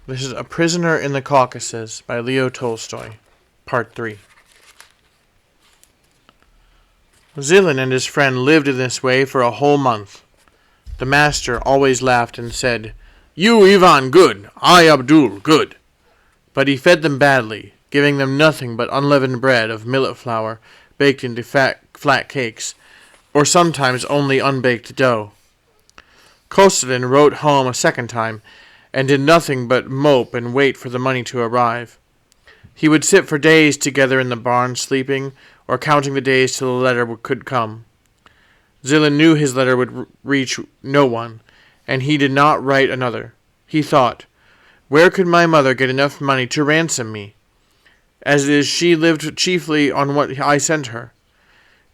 This is A Prisoner in the Caucasus by Leo Tolstoy, Part 3. Zilin and his friend lived in this way for a whole month. The master always laughed and said, "You, Ivan, good. I, Abdul, good." But he fed them badly, giving them nothing but unleavened bread of millet flour baked into flat cakes, or sometimes only unbaked dough. Kostilin wrote home a second time, and did nothing but mope and wait for the money to arrive. He would sit for days together in the barn sleeping, or counting the days till the letter could come. Zilin knew his letter would reach no one, and he did not write another. He thought, "Where could my mother get enough money to ransom me? As it is, she lived chiefly on what I sent her.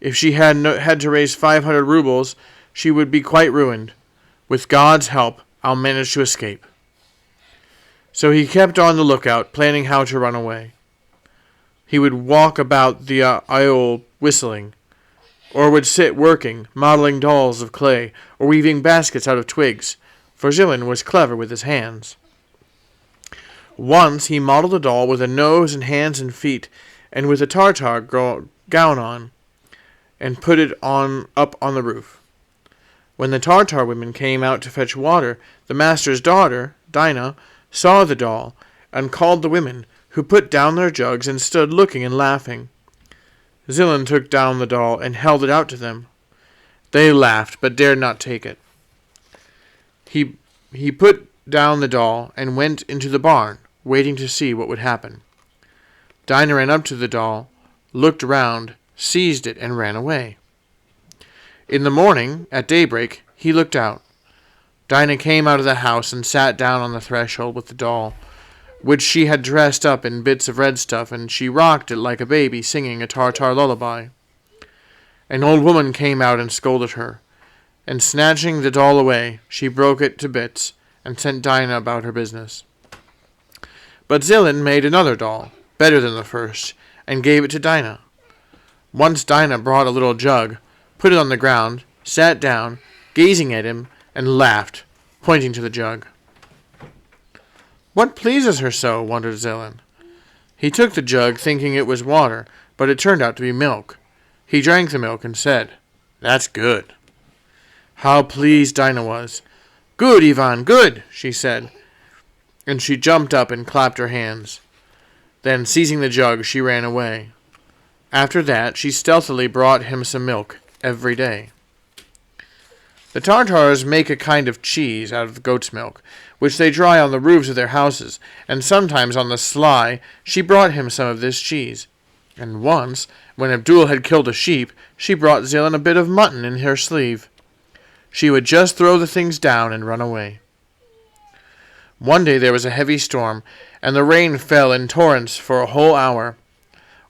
If she had to raise 500 rubles, she would be quite ruined. With God's help, I'll manage to escape." So he kept on the lookout, planning how to run away. He would walk about the aisle whistling, or would sit working, modeling dolls of clay, or weaving baskets out of twigs, for Zilin was clever with his hands. Once he modeled a doll with a nose and hands and feet, and with a Tartar gown on, and put it up on the roof. When the Tartar women came out to fetch water, the master's daughter, Dinah, saw the doll, and called the women, who put down their jugs and stood looking and laughing. Zilin took down the doll and held it out to them. They laughed, but dared not take it. He put down the doll and went into the barn, waiting to see what would happen. Dinah ran up to the doll, looked round, seized it, and ran away. In the morning, at daybreak, he looked out. Dinah came out of the house and sat down on the threshold with the doll, which she had dressed up in bits of red stuff, and she rocked it like a baby, singing a Tartar lullaby. An old woman came out and scolded her, and snatching the doll away, she broke it to bits, and sent Dinah about her business. But Zilin made another doll, better than the first, and gave it to Dinah. Once Dinah brought a little jug, put it on the ground, sat down, gazing at him, and laughed, pointing to the jug. What pleases her so? Wondered Zilin. He took the jug, thinking it was water, but it turned out to be milk. He drank the milk and said, "That's good." How pleased Dinah was. "Good, Ivan, good," she said, and she jumped up and clapped her hands. Then, seizing the jug, she ran away. After that, she stealthily brought him some milk every day. The Tartars make a kind of cheese out of goat's milk, which they dry on the roofs of their houses, and sometimes on the sly she brought him some of this cheese. And once, when Abdul had killed a sheep, she brought Zilin a bit of mutton in her sleeve. She would just throw the things down and run away. One day there was a heavy storm, and the rain fell in torrents for a whole hour.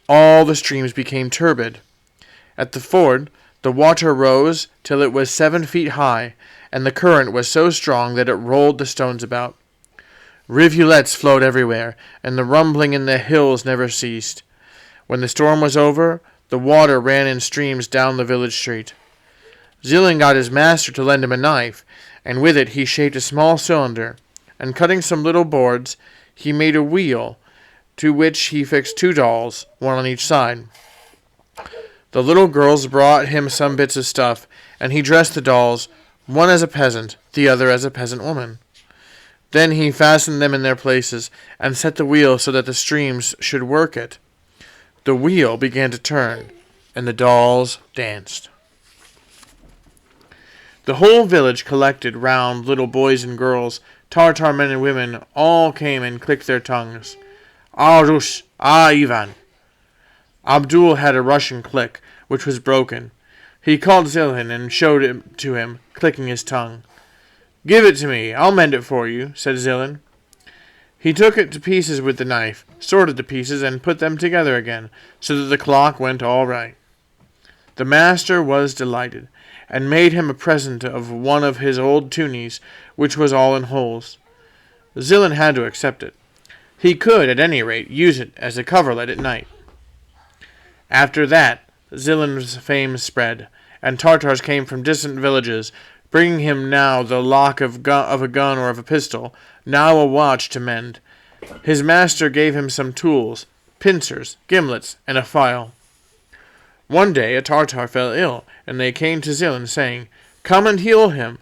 All the streams became turbid. At the ford, the water rose till it was 7 feet high, and the current was so strong that it rolled the stones about. Rivulets flowed everywhere, and the rumbling in the hills never ceased. When the storm was over, the water ran in streams down the village street. Zilin got his master to lend him a knife, and with it he shaped a small cylinder, and cutting some little boards, he made a wheel, to which he fixed 2 dolls, one on each side. The little girls brought him some bits of stuff, and he dressed the dolls, one as a peasant, the other as a peasant woman. Then he fastened them in their places, and set the wheel so that the streams should work it. The wheel began to turn, and the dolls danced. The whole village collected round little boys and girls, Tartar men and women, all came and clicked their tongues. "Ah, Rus! Ah, Ivan!" Abdul had a Russian click, which was broken. He called Zilin and showed it to him, clicking his tongue. "Give it to me, I'll mend it for you," said Zilin. He took it to pieces with the knife, sorted the pieces, and put them together again, so that the clock went all right. The master was delighted, and made him a present of one of his old tunies, which was all in holes. Zilin had to accept it. He could, at any rate, use it as a coverlet at night. After that, Zilin's fame spread, and Tartars came from distant villages bringing him now the lock of a gun or of a pistol, now a watch to mend. His master gave him some tools, pincers, gimlets, and a file. One day a Tartar fell ill, and they came to Zilin, saying, "Come and heal him."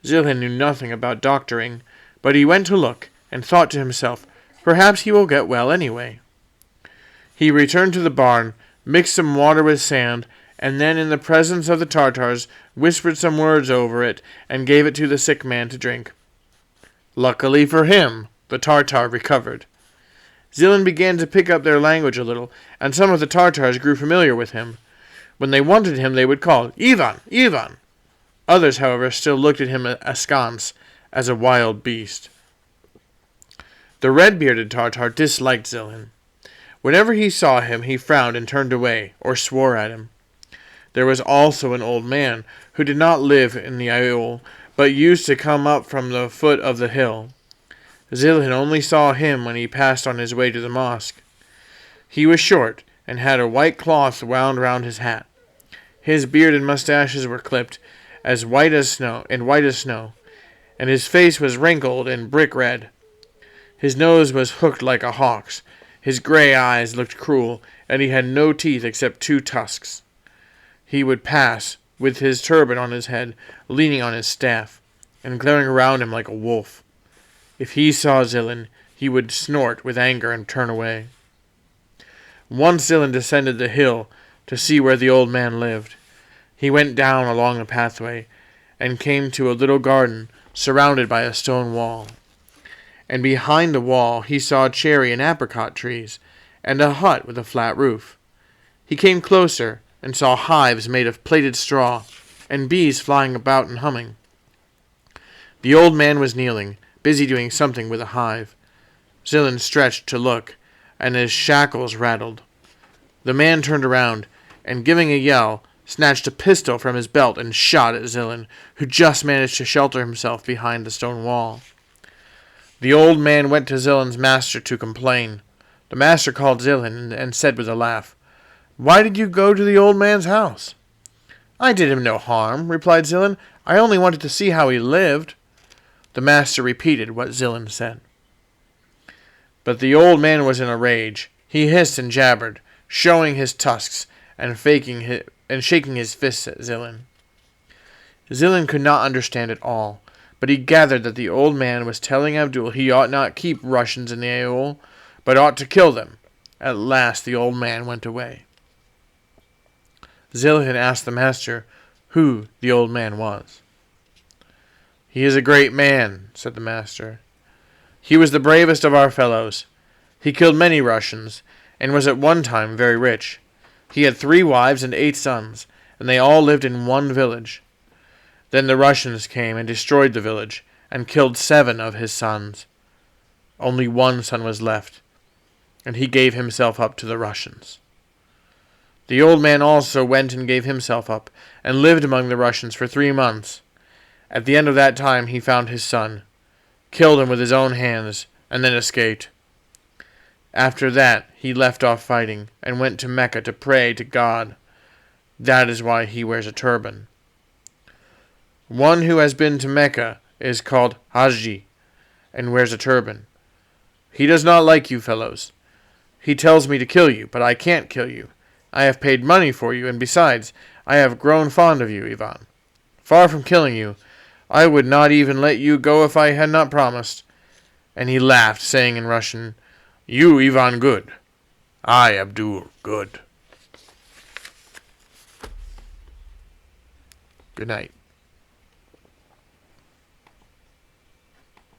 Zilin knew nothing about doctoring, but he went to look, and thought to himself, "Perhaps he will get well anyway." He returned to the barn, mixed some water with sand, and then in the presence of the Tartars whispered some words over it, and gave it to the sick man to drink. Luckily for him, the Tartar recovered. Zilin began to pick up their language a little, and some of the Tartars grew familiar with him. When they wanted him, they would call, "Ivan! Ivan!" Others, however, still looked at him askance, as a wild beast. The red-bearded Tartar disliked Zilin. Whenever he saw him, he frowned and turned away, or swore at him. There was also an old man, who did not live in the aiol, but used to come up from the foot of the hill. Zilin only saw him when he passed on his way to the mosque. He was short, and had a white cloth wound round his hat. His beard and mustaches were clipped, as white as snow, and his face was wrinkled and brick red. His nose was hooked like a hawk's. His grey eyes looked cruel, and he had no teeth except 2 tusks. He would pass, with his turban on his head, leaning on his staff, and glaring around him like a wolf. If he saw Zilin, he would snort with anger and turn away. Once Zilin descended the hill to see where the old man lived. He went down along the pathway, and came to a little garden surrounded by a stone wall. And behind the wall he saw cherry and apricot trees, and a hut with a flat roof. He came closer, and saw hives made of plaited straw, and bees flying about and humming. The old man was kneeling, busy doing something with a hive. Zilin stretched to look, and his shackles rattled. The man turned around, and giving a yell, snatched a pistol from his belt and shot at Zilin, who just managed to shelter himself behind the stone wall. The old man went to Zilin's master to complain. The master called Zilin and said with a laugh, "Why did you go to the old man's house?" "I did him no harm," replied Zilin. "I only wanted to see how he lived." The master repeated what Zilin said. But the old man was in a rage. He hissed and jabbered, showing his tusks and shaking his fists at Zilin. Zilin could not understand it all, but he gathered that the old man was telling Abdul he ought not keep Russians in the aiol, but ought to kill them. At last the old man went away. Zilin asked the master who the old man was. "He is a great man," said the master. "He was the bravest of our fellows. He killed many Russians, and was at one time very rich. He had 3 wives and 8 sons, and they all lived in one village. Then the Russians came and destroyed the village, and killed 7 of his sons. Only 1 son was left, and he gave himself up to the Russians. The old man also went and gave himself up, and lived among the Russians for 3 months. At the end of that time he found his son, killed him with his own hands, and then escaped. After that he left off fighting, and went to Mecca to pray to God. That is why he wears a turban. One who has been to Mecca is called Haji, and wears a turban. He does not like you fellows. He tells me to kill you, but I can't kill you. I have paid money for you, and besides, I have grown fond of you, Ivan. Far from killing you, I would not even let you go if I had not promised." And he laughed, saying in Russian, "You, Ivan, good. I, Abdul, good." Good night.